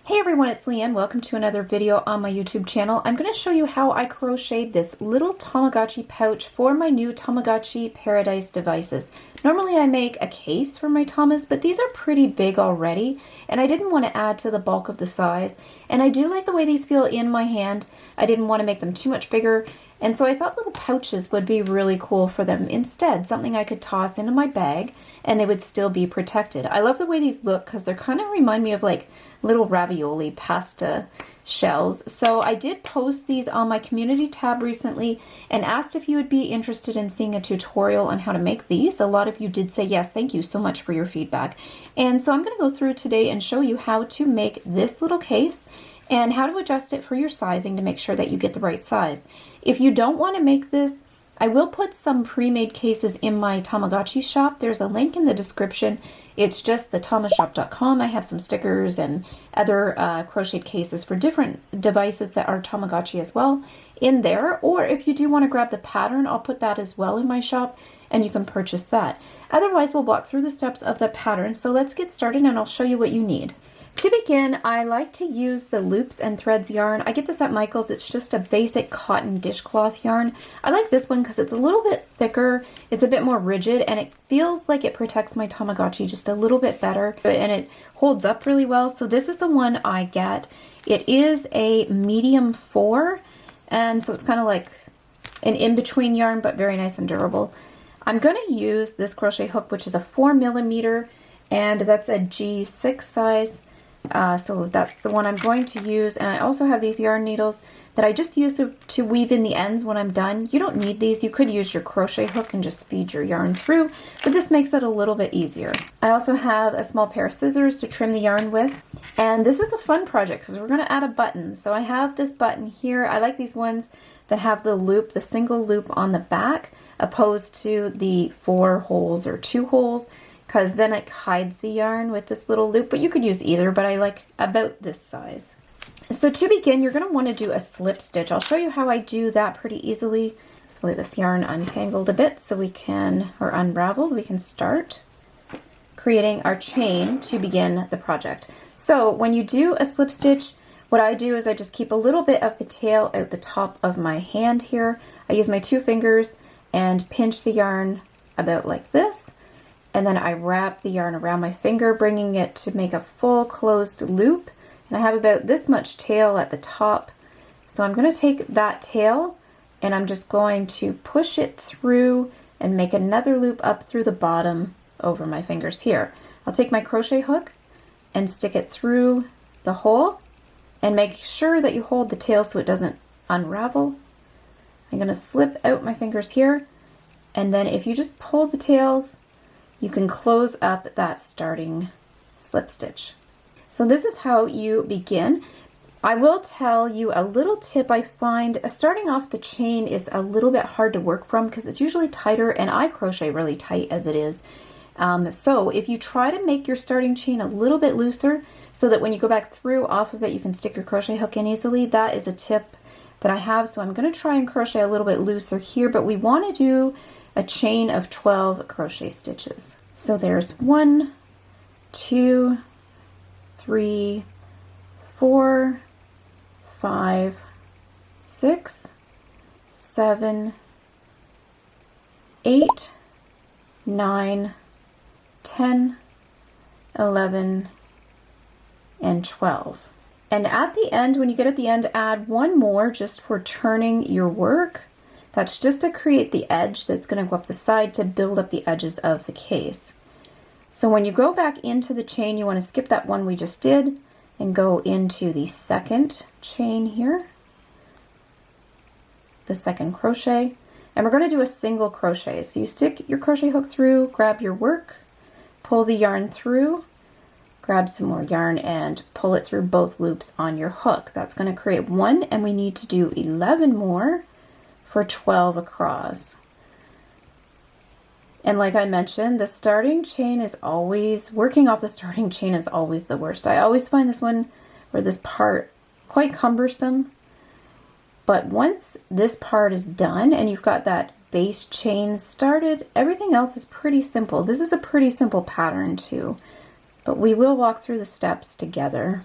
Hey everyone, it's Leanne. Welcome to another video on my YouTube channel. I'm going to show you how I crocheted this little Tamagotchi pouch for my new Tamagotchi Paradise devices. Normally I make a case for my Tamas, but these are pretty big already, and I didn't want to add to the bulk of the size. And I do like the way these feel in my hand. I didn't want to make them too much bigger, and so I thought little pouches would be really cool for them instead, something I could toss into my bag and they would still be protected. I love the way these look because they kind of remind me of like little ravioli pasta shells. So I did post these on my community tab recently and asked if you would be interested in seeing a tutorial on how to make these. A lot of you did say yes. Thank you so much for your feedback. And so I'm going to go through today and show you how to make this little case and how to adjust it for your sizing to make sure that you get the right size. If you don't want to make this, I will put some pre-made cases in my Tamagotchi shop. There's a link in the description. It's just thetamashop.com. I have some stickers and other crocheted cases for different devices that are Tamagotchi as well in there. Or if you do want to grab the pattern, I'll put that as well in my shop and you can purchase that. Otherwise, we'll walk through the steps of the pattern. So let's get started and I'll show you what you need. To begin, I like to use the Loops and Threads yarn. I get this at Michael's. It's just a basic cotton dishcloth yarn. I like this one because it's a little bit thicker, it's a bit more rigid, and it feels like it protects my Tamagotchi just a little bit better, and it holds up really well. So this is the one I get. It is a medium 4, and so it's kind of like an in-between yarn, but very nice and durable. I'm going to use this crochet hook, which is a 4mm, and that's a G6 size. So that's the one I'm going to use, and I also have these yarn needles that I just use to weave in the ends when I'm done. You don't need these. You could use your crochet hook and just feed your yarn through, but this makes it a little bit easier. I also have a small pair of scissors to trim the yarn with, and this is a fun project because we're going to add a button. So I have this button here. I like these ones that have the loop, the single loop on the back, opposed to the 4 holes or 2 holes, because then it hides the yarn with this little loop, but you could use either, but I like about this size. So to begin, you're going to want to do a slip stitch. I'll show you how I do that pretty easily. So with this yarn untangled a bit so we can, or unraveled, we can start creating our chain to begin the project. So when you do a slip stitch, what I do is I just keep a little bit of the tail out the top of my hand here. I use my 2 fingers and pinch the yarn about like this. And then I wrap the yarn around my finger, bringing it to make a full closed loop. And I have about this much tail at the top. So I'm going to take that tail and I'm just going to push it through and make another loop up through the bottom over my fingers here. I'll take my crochet hook and stick it through the hole and make sure that you hold the tail so it doesn't unravel. I'm going to slip out my fingers here, and then if you just pull the tails, you can close up that starting slip stitch. So this is how you begin. I will tell you a little tip I find. Starting off the chain is a little bit hard to work from because it's usually tighter, and I crochet really tight as it is. So if you try to make your starting chain a little bit looser so that when you go back through off of it you can stick your crochet hook in easily, that is a tip that I have. So I'm going to try and crochet a little bit looser here, but we want to do a chain of 12 crochet stitches. So there's 1, 2, 3, 4, 5, 6, 7, 8, 9, 10, 11, and 12. And at the end, when you get at the end, add 1 more just for turning your work. That's just to create the edge that's going to go up the side to build up the edges of the case. So when you go back into the chain, you want to skip that one we just did and go into the second chain here, the second crochet, and we're going to do a single crochet. So you stick your crochet hook through, grab your work, pull the yarn through, grab some more yarn and pull it through both loops on your hook. That's going to create 1, and we need to do 11 more for 12 across. And like I mentioned, the starting chain is always, working off the starting chain is always the worst. I always find this one, or this part, quite cumbersome. But once this part is done and you've got that base chain started, everything else is pretty simple. This is a pretty simple pattern too, but we will walk through the steps together.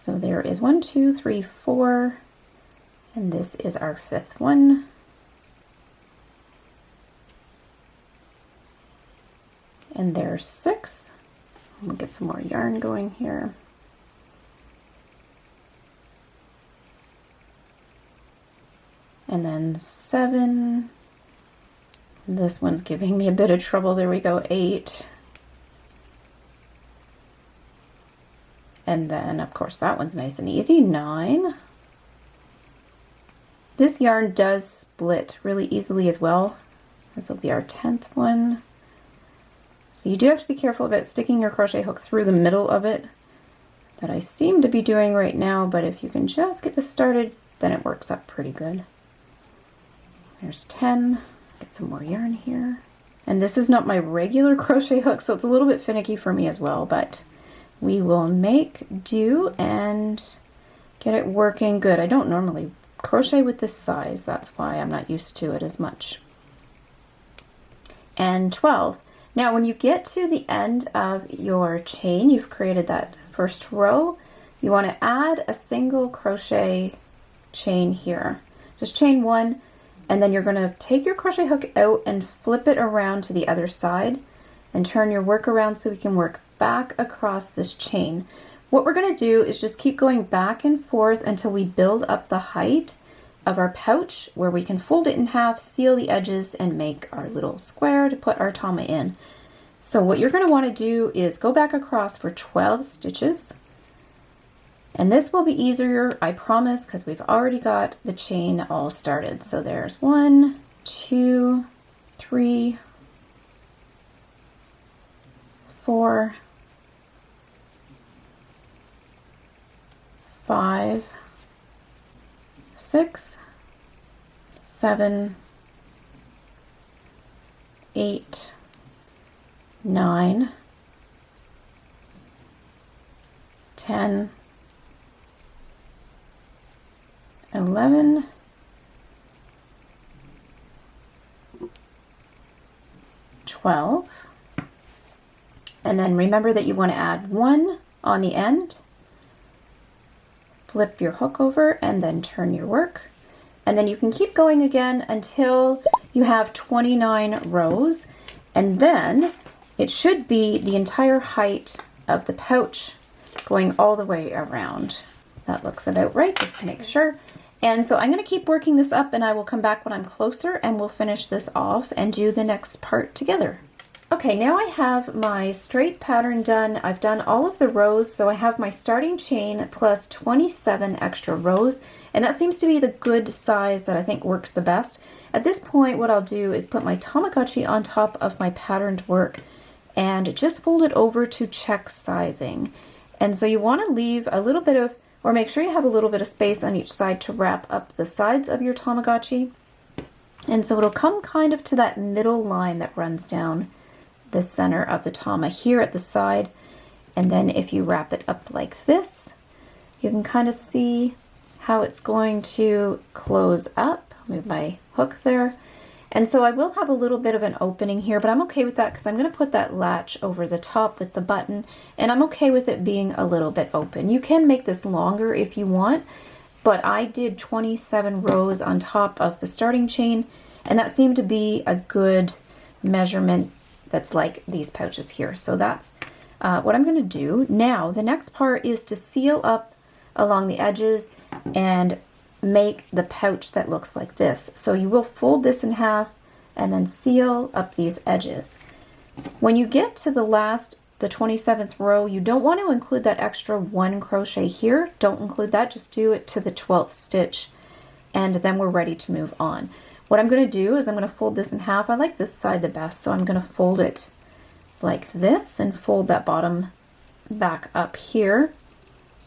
So there is 1, 2, 3, 4, and this is our 5th one. And there's 6. We'll get some more yarn going here. And then 7. This one's giving me a bit of trouble. There we go, 8. And then, of course, that one's nice and easy, 9. This yarn does split really easily as well. This will be our 10th one. So you do have to be careful about sticking your crochet hook through the middle of it, that I seem to be doing right now, but if you can just get this started, then it works up pretty good. There's 10. Get some more yarn here. And this is not my regular crochet hook, so it's a little bit finicky for me as well, but we will make do and get it working good. I don't normally crochet with this size, that's why I'm not used to it as much. And 12. Now when you get to the end of your chain, you've created that first row, you want to add a single crochet chain here. Just chain 1, and then you're going to take your crochet hook out and flip it around to the other side and turn your work around so we can work back across this chain. What we're going to do is just keep going back and forth until we build up the height of our pouch, where we can fold it in half, seal the edges, and make our little square to put our tama in. So what you're going to want to do is go back across for 12 stitches. And this will be easier, I promise, because we've already got the chain all started. So there's 1, 2, 3, 4, 5, 6, 7, 8, 9, 10, 11, 12, and then remember that you want to add 1 on the end, flip your hook over, and then turn your work, and then you can keep going again until you have 29 rows, and then it should be the entire height of the pouch going all the way around. That looks about right, just to make sure. And so I'm going to keep working this up, and I will come back when I'm closer and we'll finish this off and do the next part together. Okay, now I have my straight pattern done. I've done all of the rows, so I have my starting chain plus 27 extra rows, and that seems to be the good size that I think works the best. At this point, what I'll do is put my Tamagotchi on top of my patterned work and just fold it over to check sizing. And so you want to leave a little bit of, or make sure you have a little bit of space on each side to wrap up the sides of your Tamagotchi. And so it'll come kind of to that middle line that runs down the center of the tama here at the side. And then if you wrap it up like this, you can kind of see how it's going to close up. I'll move my hook there. And so I will have a little bit of an opening here, but I'm okay with that because I'm going to put that latch over the top with the button, and I'm okay with it being a little bit open. You can make this longer if you want, but I did 27 rows on top of the starting chain, and that seemed to be a good measurement that's like these pouches here. So that's what I'm going to do. Now, the next part is to seal up along the edges and make the pouch that looks like this. So you will fold this in half and then seal up these edges. When you get to the 27th row, you don't want to include that extra 1 crochet here. Don't include that, just do it to the 12th stitch, and then we're ready to move on. What I'm going to do is I'm going to fold this in half. I like this side the best, so I'm going to fold it like this and fold that bottom back up here.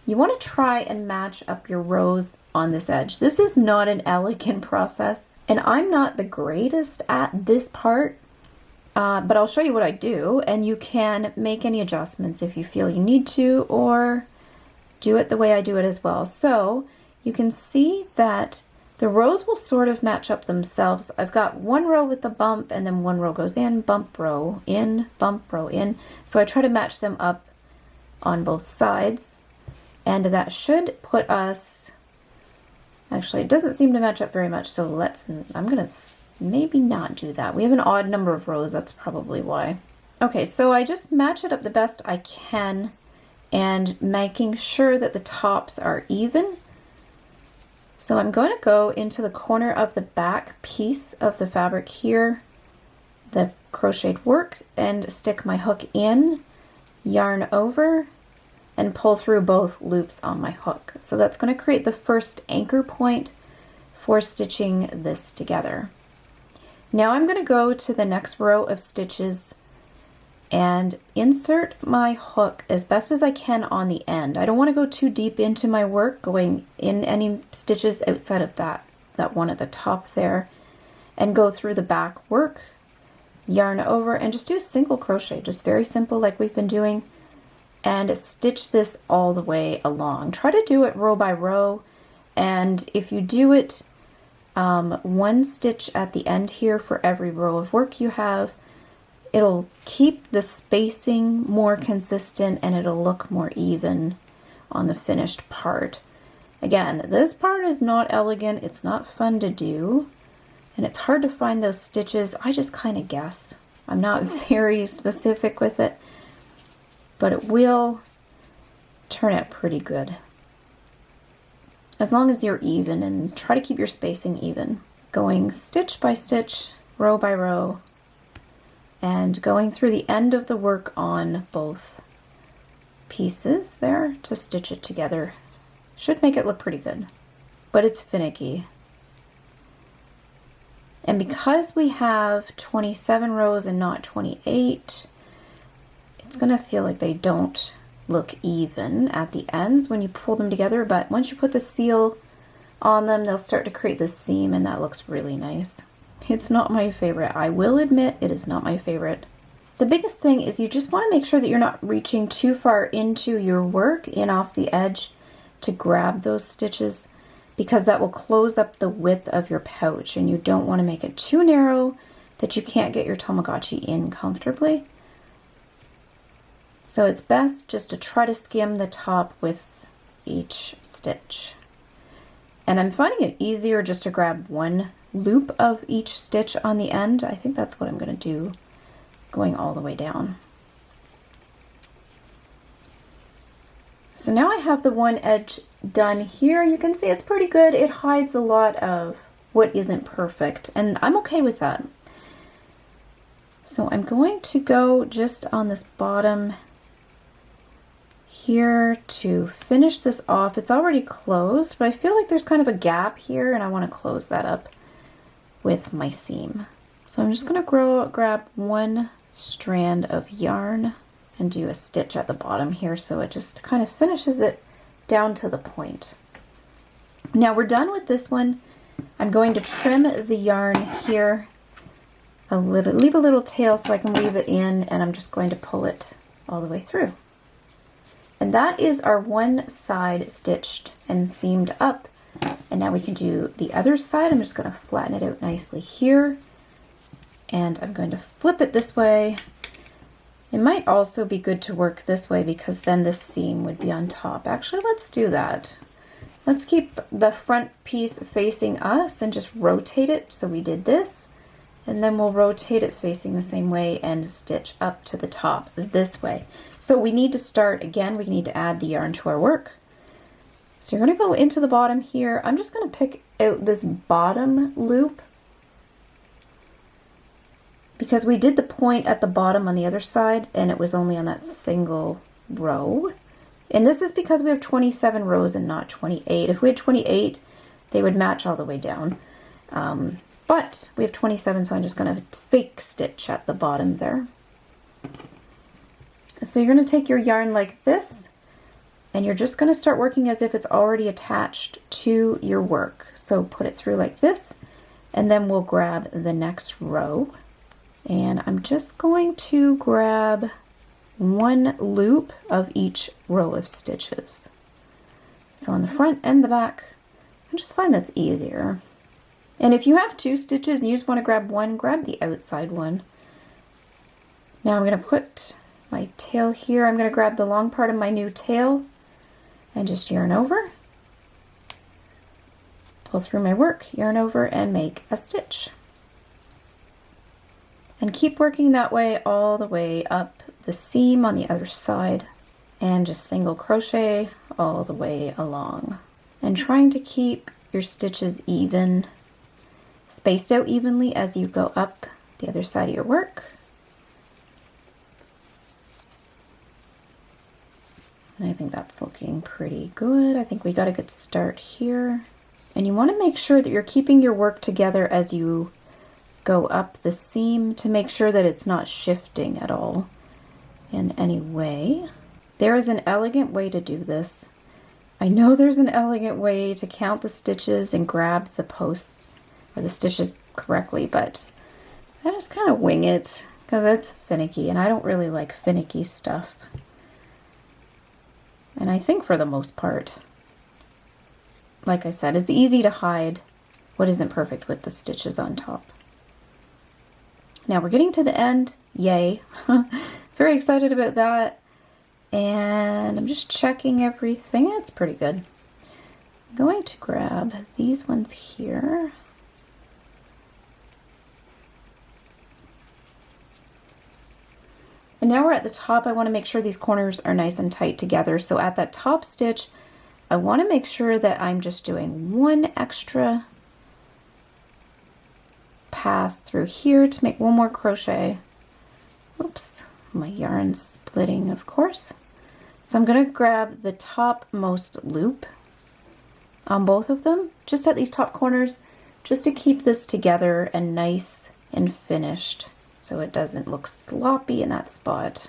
You want to try and match up your rows on this edge. This is not an elegant process, and I'm not the greatest at this part, but I'll show you what I do, and you can make any adjustments if you feel you need to, or do it the way I do it as well. So you can see that the rows will sort of match up themselves. I've got 1 row with the bump, and then 1 row goes in, bump row in, bump row in. So I try to match them up on both sides. And that should put us, actually it doesn't seem to match up very much, so I'm gonna maybe not do that. We have an odd number of rows, that's probably why. Okay, so I just match it up the best I can and making sure that the tops are even. So I'm going to go into the corner of the back piece of the fabric here, the crocheted work, and stick my hook in, yarn over, and pull through both loops on my hook. So that's going to create the first anchor point for stitching this together. Now I'm going to go to the next row of stitches and insert my hook as best as I can on the end. I don't want to go too deep into my work, going in any stitches outside of that one at the top there, and go through the back work, yarn over, and just do a single crochet, just very simple like we've been doing, and stitch this all the way along. Try to do it row by row, and if you do it one stitch at the end here for every row of work you have, it'll keep the spacing more consistent and it'll look more even on the finished part. Again, this part is not elegant, it's not fun to do, and it's hard to find those stitches. I just kind of guess. I'm not very specific with it, but it will turn out pretty good. As long as you're even, and try to keep your spacing even. Going stitch by stitch, row by row, and going through the end of the work on both pieces there to stitch it together. Should make it look pretty good, but it's finicky. And because we have 27 rows and not 28, it's gonna feel like they don't look even at the ends when you pull them together, but once you put the seal on them, they'll start to create this seam, and that looks really nice. It's not my favorite. I will admit it is not my favorite. The biggest thing is you just want to make sure that you're not reaching too far into your work, in off the edge, to grab those stitches, because that will close up the width of your pouch, and you don't want to make it too narrow that you can't get your Tamagotchi in comfortably. So it's best just to try to skim the top with each stitch. And I'm finding it easier just to grab one loop of each stitch on the end. I think that's what I'm going to do, going all the way down. So now I have the one edge done here. You can see it's pretty good. It hides a lot of what isn't perfect, and I'm okay with that. So I'm going to go just on this bottom here to finish this off. It's already closed, but I feel like there's kind of a gap here, and I want to close that up with my seam. So I'm just going to grab one strand of yarn and do a stitch at the bottom here, so it just kind of finishes it down to the point. Now we're done with this one. I'm going to trim the yarn here a little, leave a little tail so I can weave it in, and I'm just going to pull it all the way through. And that is our one side stitched and seamed up. And now we can do the other side. I'm just going to flatten it out nicely here, and I'm going to flip it this way. It might also be good to work this way, because then this seam would be on top. Actually, let's do that. Let's keep the front piece facing us and just rotate it. So we did this, and then we'll rotate it facing the same way and stitch up to the top this way. So we need to start again, we need to add the yarn to our work. So you're going to go into the bottom here. I'm just going to pick out this bottom loop, because we did the point at the bottom on the other side, and it was only on that single row. And this is because we have 27 rows and not 28. If we had 28, they would match all the way down. But we have 27, so I'm just going to fake stitch at the bottom there. So you're going to take your yarn like this, and you're just going to start working as if it's already attached to your work. So put it through like this, and then we'll grab the next row. And I'm just going to grab one loop of each row of stitches. So on the front and the back, I just find that's easier. And if you have two stitches and you just want to grab one, grab the outside one. Now I'm going to put my tail here. I'm going to grab the long part of my new tail, and just yarn over, pull through my work, yarn over, and make a stitch. And keep working that way all the way up the seam on the other side, and just single crochet all the way along. And trying to keep your stitches even, spaced out evenly as you go up the other side of your work. And I think that's looking pretty good. I think we got a good start here. And you want to make sure that you're keeping your work together as you go up the seam to make sure that it's not shifting at all in any way. There is an elegant way to do this. I know there's an elegant way to count the stitches and grab the posts or the stitches correctly, but I just kind of wing it because it's finicky and I don't really like finicky stuff. And I think for the most part, like I said, it's easy to hide what isn't perfect with the stitches on top. Now we're getting to the end, yay. Very excited about that. And I'm just checking everything. It's pretty good. I'm going to grab these ones here. And now we're at the top. I want to make sure these corners are nice and tight together. So at that top stitch, I want to make sure that I'm just doing one extra pass through here to make one more crochet. Oops, my yarn's splitting, of course. So I'm going to grab the topmost loop on both of them, just at these top corners, just to keep this together and nice and finished so it doesn't look sloppy in that spot.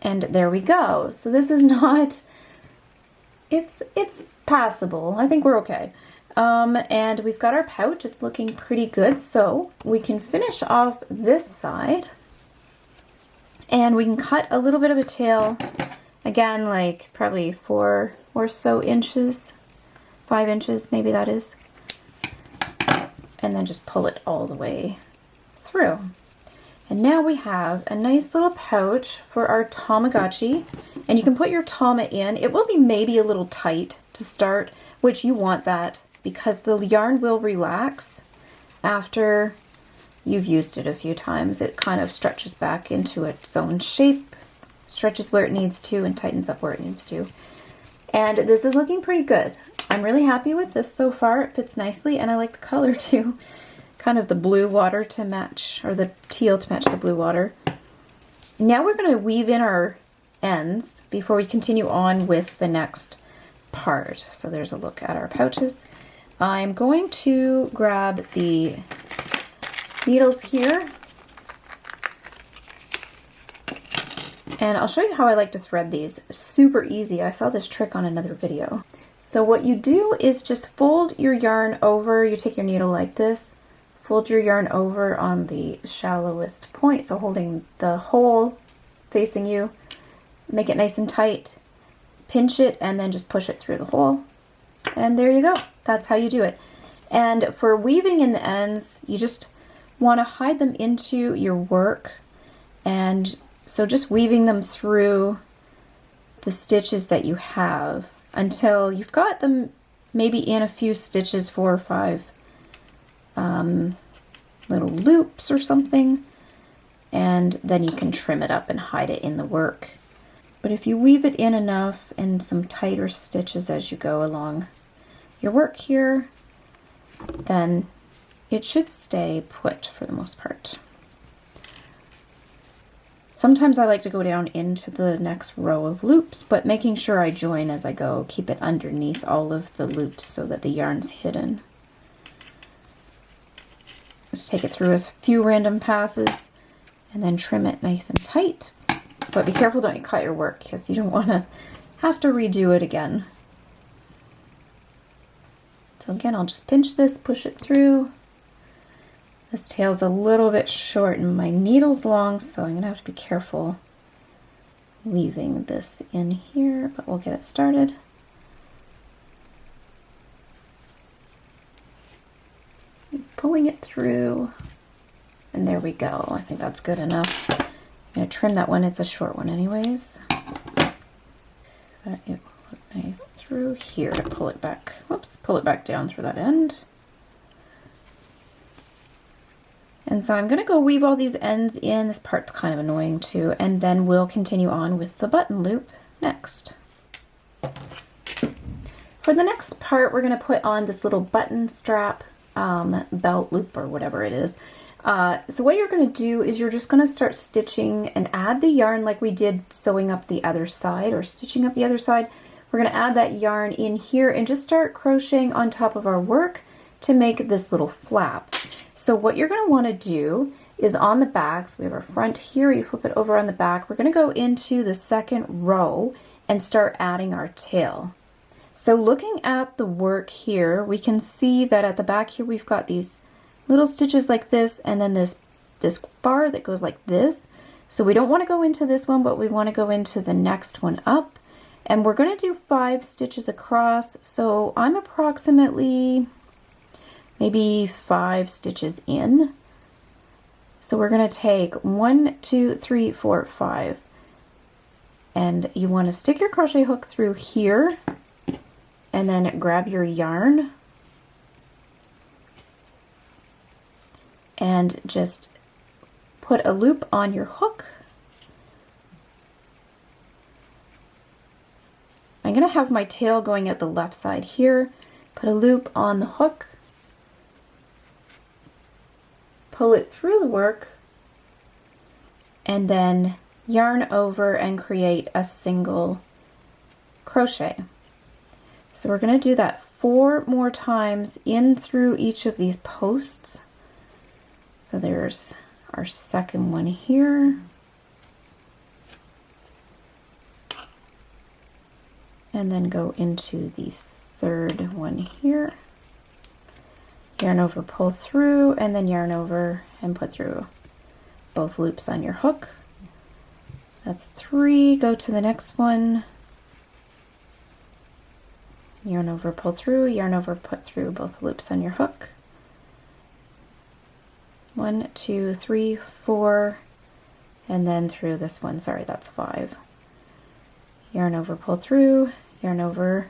And there we go. So this is not, it's passable. I think we're okay. And we've got our pouch. It's looking pretty good. So we can finish off this side and we can cut a little bit of a tail. Again, like probably 4 or so inches, 5 inches, maybe that is. And then just pull it all the way through. And now we have a nice little pouch for our Tamagotchi. And you can put your Tama in. It will be maybe a little tight to start, which you want that, because the yarn will relax after you've used it a few times. It kind of stretches back into its own shape, stretches where it needs to, and tightens up where it needs to. And this is looking pretty good. I'm really happy with this so far. It fits nicely, and I like the color too. Kind of the blue water to match, or the teal to match the blue water. Now we're going to weave in our ends before we continue on with the next part. So there's a look at our pouches. I'm going to grab the needles here, and I'll show you how I like to thread these. Super easy. I saw this trick on another video. So what you do is just fold your yarn over. You take your needle like this, fold your yarn over on the shallowest point, so holding the hole facing you, make it nice and tight, pinch it, and then just push it through the hole. And there you go. That's how you do it. And for weaving in the ends, you just want to hide them into your work. And so just weaving them through the stitches that you have until you've got them maybe in a few stitches, 4 or 5 little loops or something. And then you can trim it up and hide it in the work. But if you weave it in enough and some tighter stitches as you go along your work here, then it should stay put for the most part. Sometimes I like to go down into the next row of loops, but making sure I join as I go, keep it underneath all of the loops so that the yarn's hidden. Just take it through a few random passes and then trim it nice and tight. But be careful, don't you cut your work, because you don't want to have to redo it again. So again, I'll just pinch this, push it through. This tail's a little bit short and my needle's long, so I'm going to have to be careful weaving this in here, but we'll get it started. Just pulling it through, and there we go. I think that's good enough. I'm going to trim that one. It's a short one anyways. that it will look nice through here to pull it back. Whoops, pull it back down through that end. And so I'm going to go weave all these ends in. This part's kind of annoying too. And then we'll continue on with the button loop next. For the next part, we're going to put on this little button strap belt loop or whatever it is. So what you're going to do is you're just going to start stitching and add the yarn like we did sewing up the other side or stitching up the other side. We're going to add that yarn in here and just start crocheting on top of our work to make this little flap. So what you're going to want to do is on the back, so we have our front here, you flip it over on the back, we're going to go into the second row and start adding our tail. So looking at the work here, we can see that at the back here we've got these little stitches like this and then this bar that goes like this. So we don't want to go into this one, but we want to go into the next one up. And we're going to do 5 stitches across. So I'm approximately maybe 5 stitches in. So we're going to take 1, 2, 3, 4, 5. And you want to stick your crochet hook through here and then grab your yarn and just put a loop on your hook. I'm going to have my tail going out the left side here. Put a loop on the hook. Pull it through the work and then yarn over and create a single crochet. So we're going to do that 4 more times in through each of these posts. So there's our second one here. And then go into the third one here. Yarn over, pull through, and then yarn over and put through both loops on your hook. That's 3. Go to the next one. Yarn over, pull through, yarn over, put through both loops on your hook. 1, 2, 3, 4, and then through this one. Sorry, that's 5. Yarn over, pull through, yarn over,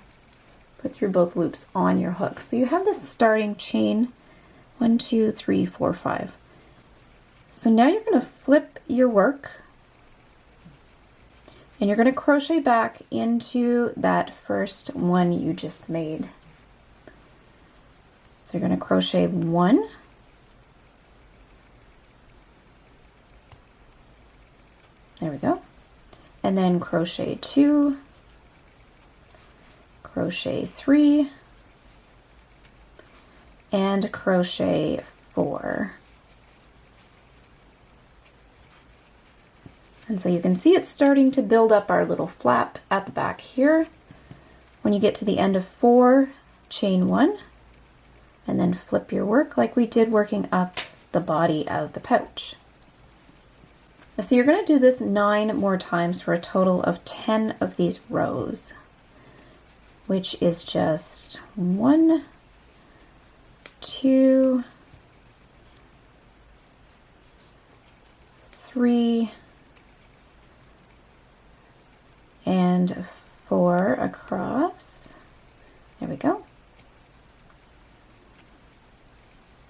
put through both loops on your hook. So you have this starting chain, 1, 2, 3, 4, 5. So now you're going to flip your work and you're going to crochet back into that first one you just made. So you're going to crochet 1, there we go, and then crochet 2, crochet 3, and crochet 4. And so you can see it's starting to build up our little flap at the back here. When you get to the end of 4, chain 1, and then flip your work like we did working up the body of the pouch. So you're going to do this 9 more times for a total of 10 of these rows, which is just 1, 2, 3, and 4 across. There we go.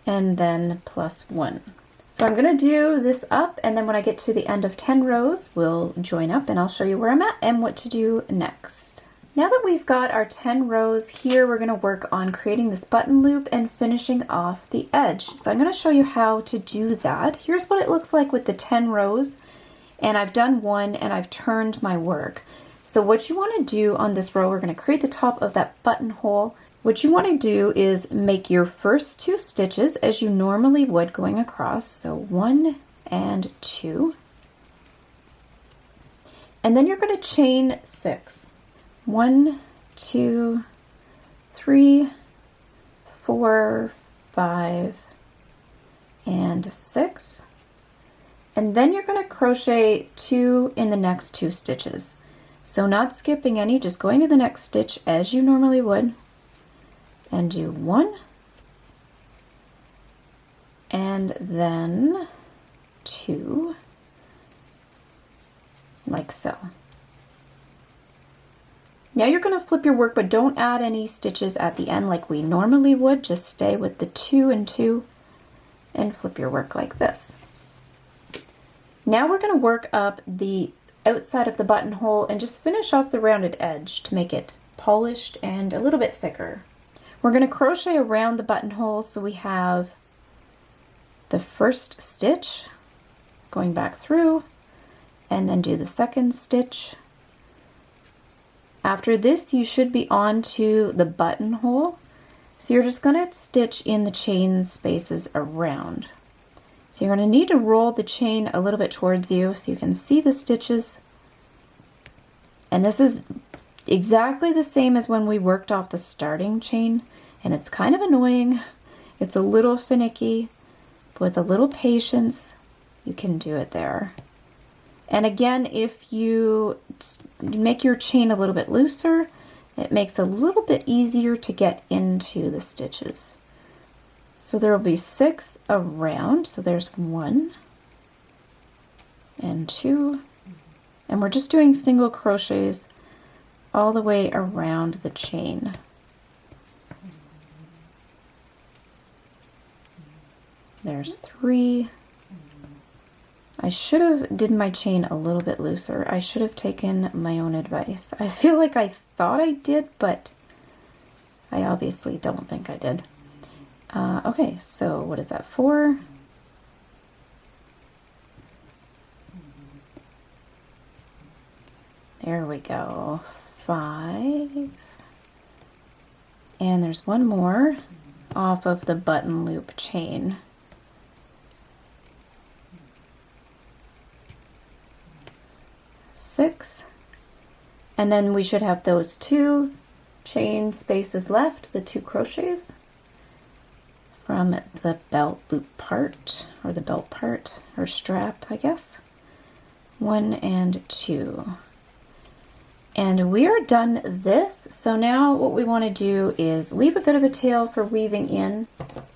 And then plus 1. So I'm going to do this up, and then when I get to the end of 10 rows, we'll join up and I'll show you where I'm at and what to do next. Now that we've got our 10 rows here, we're going to work on creating this button loop and finishing off the edge. So I'm going to show you how to do that. Here's what it looks like with the 10 rows, and I've done 1 and I've turned my work. So what you want to do on this row, we're going to create the top of that buttonhole. What you want to do is make your first 2 stitches as you normally would going across. So 1 and 2. And then you're going to chain 6. 1, 2, 3, 4, 5, and 6. And then you're going to crochet 2 in the next 2 stitches. So not skipping any, just going to the next stitch as you normally would, and do 1, and then 2, like so. Now you're going to flip your work, but don't add any stitches at the end like we normally would. Just stay with the 2 and 2 and flip your work like this. Now we're going to work up the outside of the buttonhole and just finish off the rounded edge to make it polished and a little bit thicker. We're going to crochet around the buttonhole, so we have the first stitch going back through, and then do the second stitch. After this, you should be on to the buttonhole, so you're just going to stitch in the chain spaces around. So you're going to need to roll the chain a little bit towards you so you can see the stitches. And this is exactly the same as when we worked off the starting chain, and it's kind of annoying. It's a little finicky, but with a little patience, you can do it there. And again, if you make your chain a little bit looser, it makes it a little bit easier to get into the stitches. So there will be 6 around, so there's 1 and 2, and we're just doing single crochets all the way around the chain. There's 3. I should have did my chain a little bit looser. I should have taken my own advice. I feel like I thought I did, but I obviously don't think I did. Okay, so what is that, 4? There we go, 5. And there's 1 more off of the button loop chain. 6. And then we should have those 2 chain spaces left, the 2 crochets from the belt loop part, or the belt part, or strap, I guess. 1 and 2. And we are done this. So now what we want to do is leave a bit of a tail for weaving in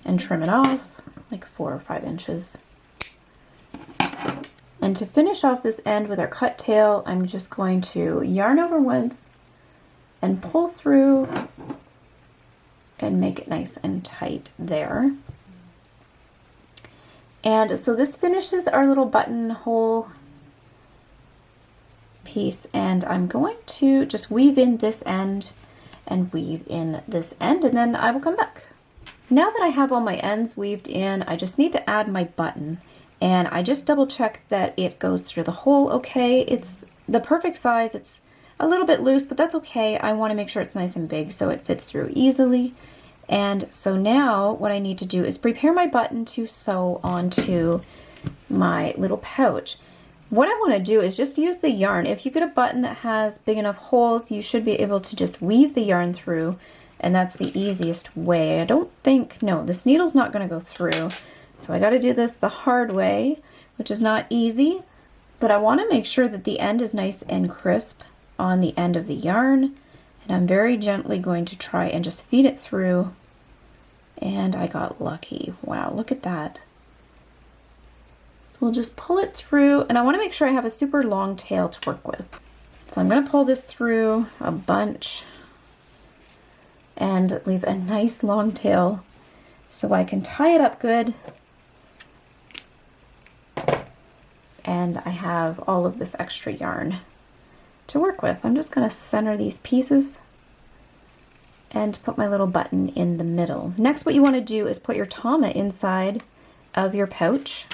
and trim it off, like 4 or 5 inches. And to finish off this end with our cut tail, I'm just going to yarn over once and pull through and make it nice and tight there. And so this finishes our little buttonhole piece, and I'm going to just weave in this end and weave in this end, and then I will come back. Now that I have all my ends weaved in, I just need to add my button, and I just double check that it goes through the hole okay. It's the perfect size. It's a little bit loose, but that's okay. I want to make sure it's nice and big so it fits through easily. And so now what I need to do is prepare my button to sew onto my little pouch. What I want to do is just use the yarn. If you get a button that has big enough holes, you should be able to just weave the yarn through, and that's the easiest way. I don't think, no, this needle's not going to go through, so I got to do this the hard way, which is not easy, but I want to make sure that the end is nice and crisp on the end of the yarn, and I'm very gently going to try and just feed it through, and I got lucky. Wow, look at that. So we'll just pull it through, and I want to make sure I have a super long tail to work with. So I'm going to pull this through a bunch and leave a nice long tail so I can tie it up good. And I have all of this extra yarn to work with. I'm just going to center these pieces and put my little button in the middle. Next, what you want to do is put your tama inside of your pouch,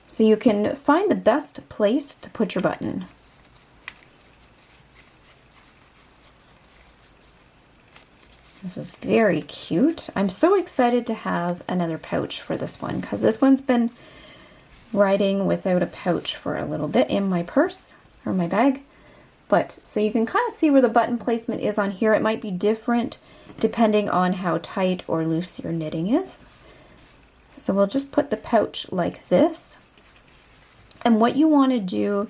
so you can find the best place to put your button. This is very cute. I'm so excited to have another pouch for this one, because this one's been riding without a pouch for a little bit in my purse or my bag. But so you can kind of see where the button placement is on here. It might be different depending on how tight or loose your knitting is. So we'll just put the pouch like this. And what you want to do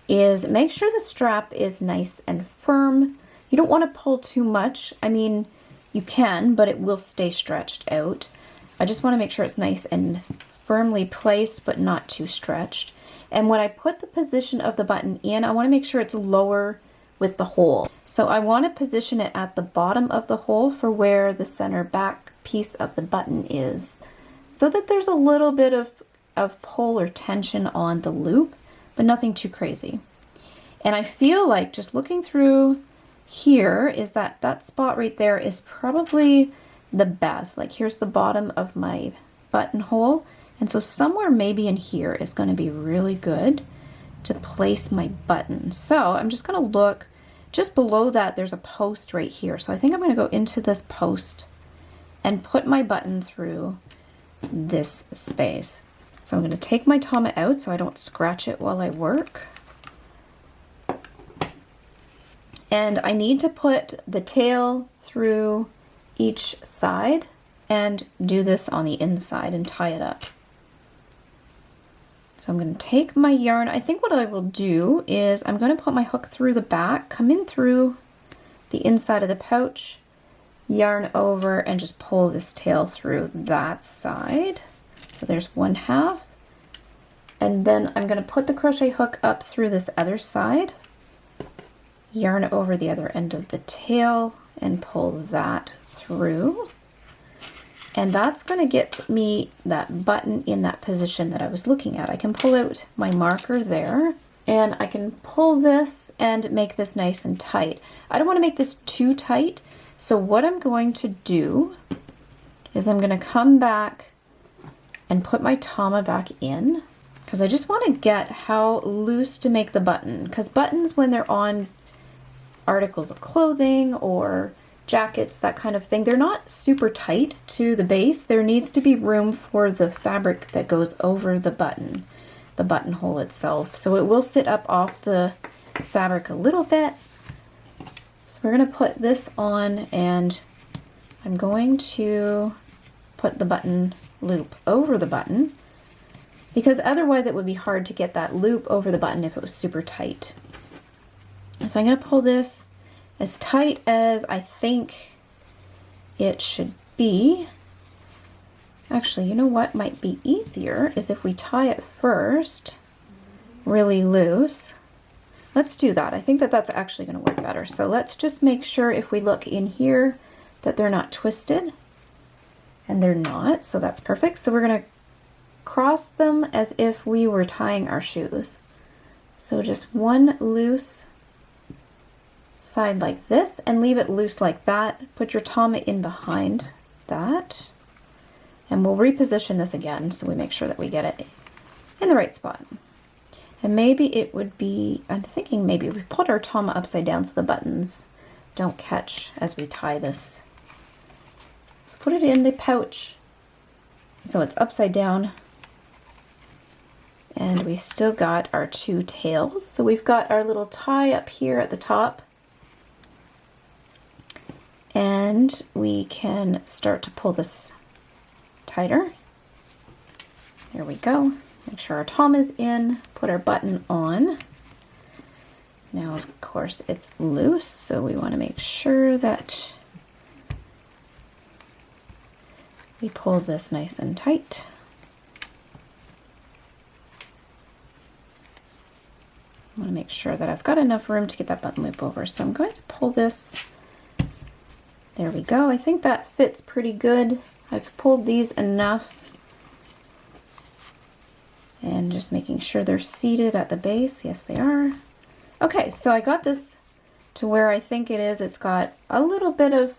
is make sure the strap is nice and firm. You don't want to pull too much. I mean, you can, but it will stay stretched out. I just want to make sure it's nice and firmly placed, but not too stretched. And when I put the position of the button in, I want to make sure it's lower with the hole. So I want to position it at the bottom of the hole for where the center back piece of the button is, so that there's a little bit of pull or tension on the loop, but nothing too crazy. And I feel like just looking through here is that that spot right there is probably the best. Like here's the bottom of my buttonhole, and so somewhere maybe in here is going to be really good to place my button. So I'm just going to look just below that. There's a post right here, so I think I'm going to go into this post and put my button through this space. So I'm going to take my Tama out so I don't scratch it while I work. And I need to put the tail through each side and do this on the inside and tie it up. So I'm going to take my yarn. I think what I will do is I'm going to put my hook through the back, come in through the inside of the pouch, yarn over, and just pull this tail through that side. So there's one half. And then I'm going to put the crochet hook up through this other side, yarn over the other end of the tail, and pull that through. And that's going to get me that button in that position that I was looking at. I can pull out my marker there, and I can pull this and make this nice and tight. I don't want to make this too tight, so what I'm going to do is I'm going to come back and put my Tama back in, because I just want to get how loose to make the button, because buttons, when they're on articles of clothing or jackets, that kind of thing, they're not super tight to the base. There needs to be room for the fabric that goes over the buttonhole itself. So it will sit up off the fabric a little bit. So we're going to put this on, and I'm going to put the button loop over the button, because otherwise it would be hard to get that loop over the button if it was super tight. So I'm going to pull this as tight as I think it should be. Actually, you know what might be easier is if we tie it first really loose. Let's do that. I think that that's actually going to work better. So let's just make sure, if we look in here, that they're not twisted, and they're not, so that's perfect. So we're going to cross them as if we were tying our shoes. So just one loose side like this, and leave it loose like that. Put your Tama in behind that, and we'll reposition this again so we make sure that we get it in the right spot. And maybe it would be, I'm thinking maybe we put our Tama upside down so the buttons don't catch as we tie this. So put it in the pouch so it's upside down, and we've still got our two tails. So we've got our little tie up here at the top, and we can start to pull this tighter. There we go. Make sure our Tama is in, put our button on. Now, of course, it's loose, so we want to make sure that we pull this nice and tight. I want to make sure that I've got enough room to get that button loop over. So I'm going to pull this. There we go. I think that fits pretty good. I've pulled these enough. And just making sure they're seated at the base. Yes, they are. Okay, so I got this to where I think it is. It's got a little bit of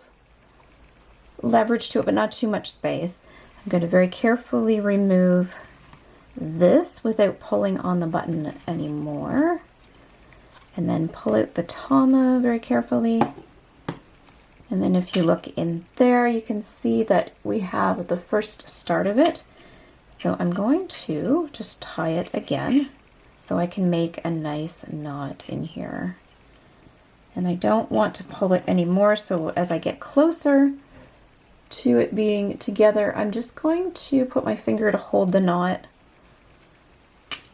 leverage to it, but not too much space. I'm going to very carefully remove this without pulling on the button anymore. And then pull out the Tama very carefully. And then if you look in there, you can see that we have the first start of it. So I'm going to just tie it again so I can make a nice knot in here. And I don't want to pull it anymore, so as I get closer to it being together, I'm just going to put my finger to hold the knot,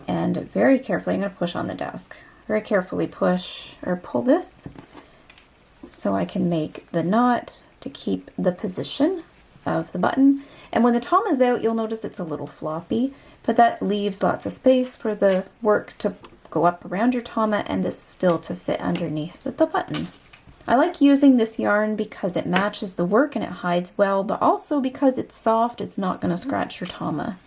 and very carefully, I'm going to push on the desk. Very carefully push or pull this so I can make the knot to keep the position of the button. And when the Tama is out, you'll notice it's a little floppy, but that leaves lots of space for the work to go up around your tama and this still to fit underneath the button. I like using this yarn because it matches the work and it hides well, but also because it's soft, it's not going to scratch your tama.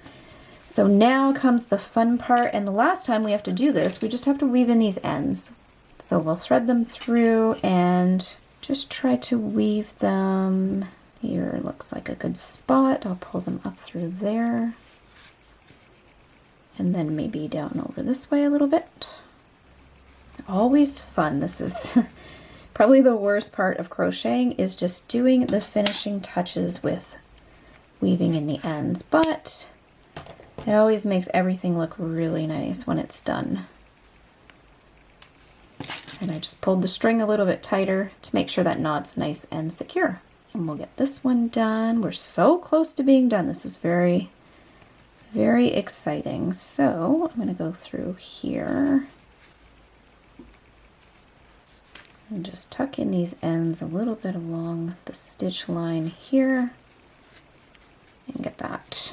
So now comes the fun part, and the last time we have to do this, we just have to weave in these ends. So we'll thread them through and just try to weave them. Here looks like a good spot. I'll pull them up through there. And then maybe down over this way a little bit. Always fun. This is probably the worst part of crocheting, is just doing the finishing touches with weaving in the ends. But it always makes everything look really nice when it's done. And I just pulled the string a little bit tighter to make sure that knot's nice and secure. And we'll get this one done. We're so close to being done. This is very, very exciting. So I'm going to go through here and just tuck in these ends a little bit along the stitch line here and get that.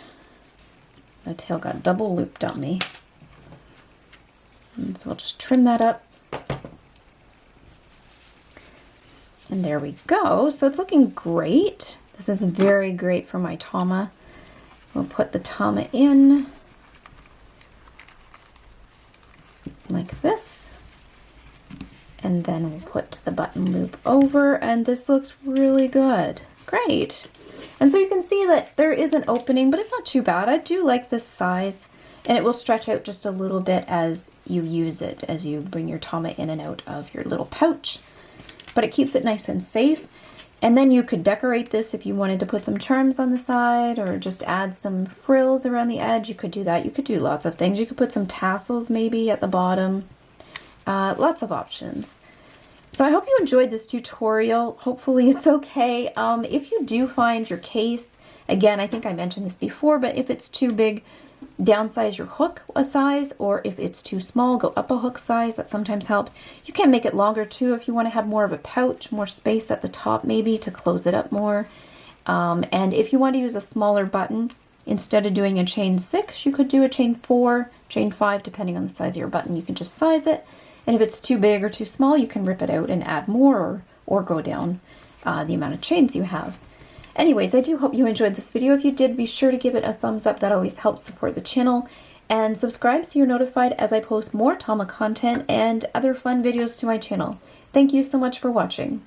The tail got double looped on me. And so I'll just trim that up. And there we go. So it's looking great. This is very great for my tama. We'll put the tama in like this. And then we'll put the button loop over, and this looks really good. Great. And so you can see that there is an opening, but it's not too bad. I do like this size, and it will stretch out just a little bit as you use it, as you bring your tama in and out of your little pouch. But it keeps it nice and safe. And then you could decorate this if you wanted to put some charms on the side or just add some frills around the edge. You could do that. You could do lots of things. You could put some tassels maybe at the bottom. Lots of options. So I hope you enjoyed this tutorial. Hopefully it's okay. If you do find your case, again, I think I mentioned this before, but if it's too big, downsize your hook a size, or if it's too small, go up a hook size. That sometimes helps. You can make it longer too if you want to have more of a pouch, more space at the top maybe to close it up more. And if you want to use a smaller button, instead of doing a chain 6, you could do a chain 4, chain 5, depending on the size of your button. You can just size it. And if it's too big or too small, you can rip it out and add more, or go down the amount of chains you have. Anyways, I do hope you enjoyed this video. If you did, be sure to give it a thumbs up. That always helps support the channel. And subscribe so you're notified as I post more tama content and other fun videos to my channel. Thank you so much for watching.